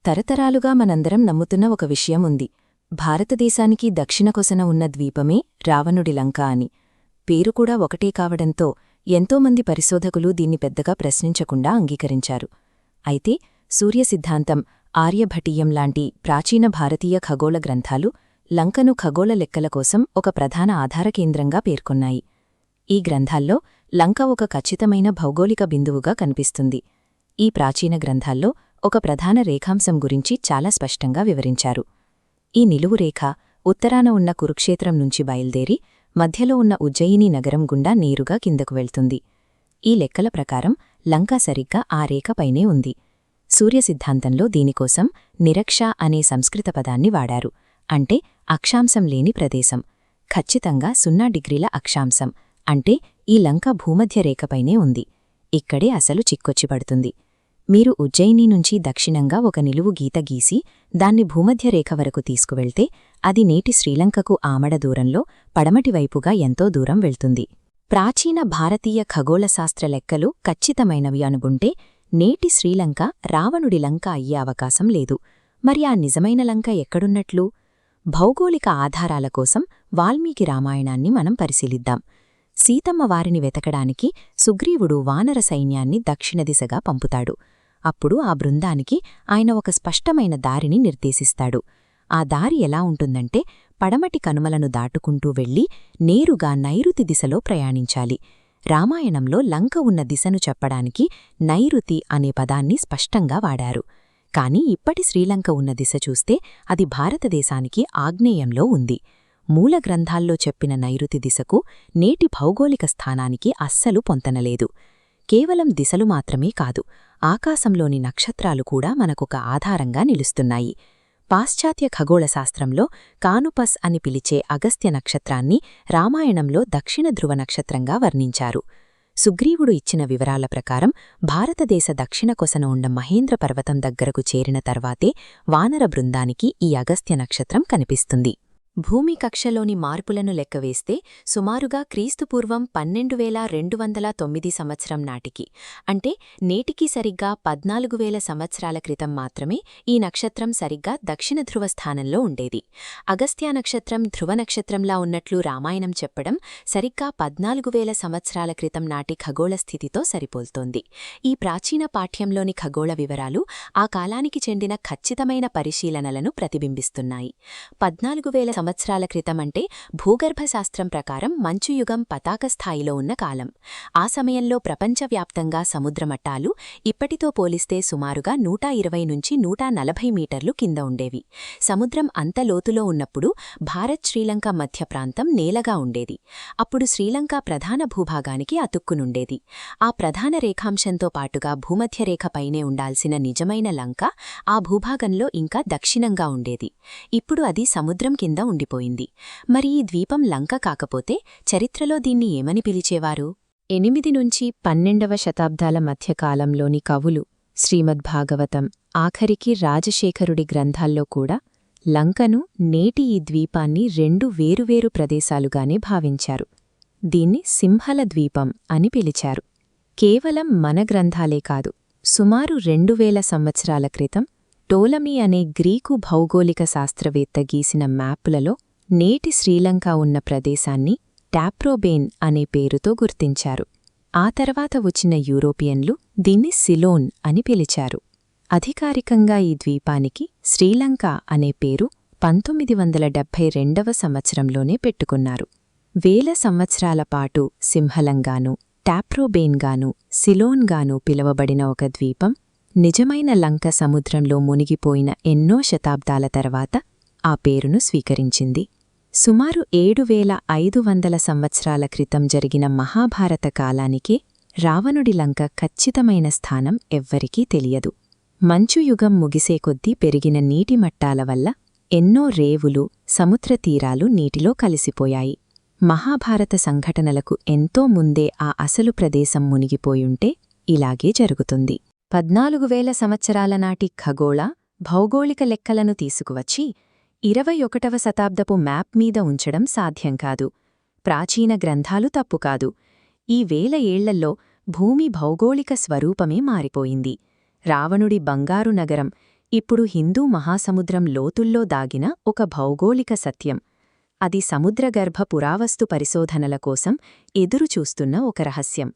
తరతరాలుగా మనందరం నమ్ముతున్న ఒక విషయం ఉంది. భారతదేశానికి దక్షిణ కొసన ఉన్న ద్వీపమే రావణుడి లంక అని. పేరు కూడా ఒకటే కావడంతో ఎంతోమంది పరిశోధకులు దీన్ని పెద్దగా ప్రశ్నించకుండా అంగీకరించారు. అయితే సూర్యసిద్ధాంతం, ఆర్యభటీయం లాంటి ప్రాచీన భారతీయ ఖగోళ గ్రంథాలు లంకను ఖగోళ లెక్కల కోసం ఒక ప్రధాన ఆధారకేంద్రంగా పేర్కొన్నాయి. ఈ గ్రంథాల్లో లంక ఒక ఖచ్చితమైన భౌగోళిక బిందువుగా కనిపిస్తుంది. ఈ ప్రాచీన గ్రంథాల్లో ఒక ప్రధాన రేఖాంశం గురించి చాలా స్పష్టంగా వివరించారు. ఈ నిలువు రేఖ ఉత్తరాన ఉన్న కురుక్షేత్రం నుంచి బయల్దేరి మధ్యలో ఉన్న ఉజ్జయిని నగరం గుండా నేరుగా కిందకు వెళ్తుంది. ఈ లెక్కల ప్రకారం లంక సరిగ్గా ఆ రేఖపైనే ఉంది. సూర్యసిద్ధాంతంలో దీనికోసం నిరక్ష అనే సంస్కృత పదాన్ని వాడారు. అంటే అక్షాంశం లేని ప్రదేశం. ఖచ్చితంగా 0 డిగ్రీల అక్షాంశం అంటే ఈ లంక భూమధ్యరేఖపైనే ఉంది. ఇక్కడే అసలు చిక్కొచ్చిపడుతుంది. మీరు ఉజ్జయిని నుంచి దక్షిణంగా ఒక నిలువు గీత గీసి దాన్ని భూమధ్యరేఖ వరకు తీసుకువెళ్తే అది నేటి శ్రీలంకకు ఆమడ దూరంలో పడమటివైపుగా ఎంతో దూరం వెళ్తుంది. ప్రాచీన భారతీయ ఖగోళశాస్త్ర లెక్కలు ఖచ్చితమైనవి అనుకుంటే నేటి శ్రీలంక రావణుడి లంక అయ్యే అవకాశం లేదు. మరి ఆ నిజమైన లంక ఎక్కడున్నట్లు? భౌగోళిక ఆధారాల కోసం వాల్మీకి రామాయణాన్ని మనం పరిశీలిద్దాం. సీతమ్మ వారిని వెతకడానికి సుగ్రీవుడు వానర సైన్యాన్ని దక్షిణ దిశగా పంపుతాడు. అప్పుడు ఆ బృందానికి ఆయన ఒక స్పష్టమైన దారిని నిర్దేశిస్తాడు. ఆ దారి ఎలా ఉంటుందంటే పడమటి కనుమలను దాటుకుంటూ వెళ్లి నేరుగా నైరుతి దిశలో ప్రయాణించాలి. రామాయణంలో లంక ఉన్న దిశను చెప్పడానికి నైరుతి అనే పదాన్ని స్పష్టంగా వాడారు. కాని ఇప్పటి శ్రీలంక ఉన్న దిశ చూస్తే అది భారతదేశానికి ఆగ్నేయంలో ఉంది. మూల గ్రంథాల్లో చెప్పిన నైరుతి దిశకు నేటి భౌగోళిక స్థానానికి అస్సలు పొంతనలేదు. కేవలం దిశలు మాత్రమే కాదు, ఆకాశంలోని నక్షత్రాలు కూడా మనకొక ఆధారంగా నిలుస్తున్నాయి. పాశ్చాత్య ఖగోళశాస్త్రంలో కానుపస్ అని పిలిచే అగస్త్య నక్షత్రాన్ని రామాయణంలో దక్షిణ ధ్రువ నక్షత్రంగా వర్ణించారు. సుగ్రీవుడు ఇచ్చిన వివరాల ప్రకారం భారతదేశ దక్షిణ కొసన ఉన్న మహేంద్ర పర్వతం దగ్గరకు చేరిన తర్వాతే వానర బృందానికి ఈ అగస్త్య నక్షత్రం కనిపిస్తుంది. భూమి కక్షలోని మార్పులను లెక్కవేస్తే సుమారుగా క్రీస్తుపూర్వం 12,209 సంవత్సరం నాటికి, అంటే నేటికి సరిగ్గా 14,000 సంవత్సరాల క్రితం మాత్రమే ఈ నక్షత్రం సరిగ్గా దక్షిణ ధ్రువ స్థానంలో ఉండేది. అగస్త్య నక్షత్రం ధ్రువ నక్షత్రంలా ఉన్నట్లు రామాయణం చెప్పడం సరిగ్గా 14,000 సంవత్సరాల క్రితం నాటి ఖగోళ స్థితితో సరిపోల్తోంది. ఈ ప్రాచీన పాఠ్యంలోని ఖగోళ వివరాలు ఆ కాలానికి చెందిన ఖచ్చితమైన పరిశీలనలను ప్రతిబింబిస్తున్నాయి. 14,000 సంవత్సరాల క్రితం అంటే భూగర్భశాస్త్రం ప్రకారం మంచుయుగం పతాక స్థాయిలో ఉన్న కాలం. ఆ సమయంలో ప్రపంచవ్యాప్తంగా సముద్రమట్టాలు ఇప్పటితో పోలిస్తే సుమారుగా 120 నుంచి 140 మీటర్లు కింద ఉండేవి. సముద్రం అంత లోతులో ఉన్నప్పుడు భారత్ శ్రీలంక మధ్య ప్రాంతం నేలగా ఉండేది. అప్పుడు శ్రీలంక ప్రధాన భూభాగానికి అతుక్కునుండేది. ఆ ప్రధాన రేఖాంశంతో పాటుగా భూమధ్యరేఖపైనే ఉండాల్సిన నిజమైన లంక ఆ భూభాగంలో ఇంకా దక్షిణంగా ఉండేది. ఇప్పుడు అది సముద్రం కింద ఉండిపోయింది. మరి ఈ ద్వీపం లంక కాకపోతే చరిత్రలో దీన్ని ఏమని పిలిచేవారు? 8 నుంచి 12వ శతాబ్దాల మధ్యకాలంలోని కవులు, శ్రీమద్భాగవతం, ఆఖరికి రాజశేఖరుడి గ్రంథాల్లో కూడా లంకను, నేటి ఈ ద్వీపాన్ని 2 వేరువేరు ప్రదేశాలుగానే భావించారు. దీన్ని సింహల ద్వీపం అని పిలిచారు. కేవలం మన గ్రంథాలే కాదు, సుమారు 2000 సంవత్సరాల క్రితం టోలమీ అనే గ్రీకు భౌగోళిక శాస్త్రవేత్త గీసిన మ్యాపులలో నేటి శ్రీలంక ఉన్న ప్రదేశాన్ని టాప్రోబేన్ అనే పేరుతో గుర్తించారు. ఆ తర్వాత వచ్చిన యూరోపియన్లు దీన్ని సిలోన్ అని పిలిచారు. అధికారికంగా ఈ ద్వీపానికి శ్రీలంక అనే పేరు 1972వ సంవత్సరంలోనే పెట్టుకున్నారు. వేల సంవత్సరాల పాటు సింహలంగానూ, టాప్రోబేన్గానూ, సిలోన్గానూ పిలువబడిన ఒక ద్వీపం నిజమైన లంక సముద్రంలో మునిగిపోయిన ఎన్నో శతాబ్దాల తర్వాత ఆ పేరును స్వీకరించింది. సుమారు 7,500 సంవత్సరాల క్రితం జరిగిన మహాభారత కాలానికే రావణుడి లంక ఖచ్చితమైన స్థానం ఎవ్వరికీ తెలియదు. మంచుయుగం ముగిసే కొద్దీ పెరిగిన నీటి మట్టాల వల్ల ఎన్నో రేవులు, సముద్రతీరాలు నీటిలో కలిసిపోయాయి. మహాభారత సంఘటనలకు ఎంతో ముందే ఆ అసలు ప్రదేశం మునిగిపోయుంటే ఇలాగే జరుగుతుంది. 14,000 సంవత్సరాల నాటి ఖగోళ, భౌగోళిక లెక్కలను తీసుకువచ్చి 21వ శతాబ్దపు మ్యాప్ మీద ఉంచడం సాధ్యం కాదు. ప్రాచీన గ్రంథాలు తప్పుకాదు. ఈ 1000 ఏళ్లలో భూమి భౌగోళిక స్వరూపమే మారిపోయింది. రావణుడి బంగారు నగరం ఇప్పుడు హిందూ మహాసముద్రం లోతుల్లో దాగిన ఒక భౌగోళిక సత్యం. అది సముద్రగర్భ పురావస్తు పరిశోధనల కోసం ఎదురుచూస్తున్న ఒక రహస్యం.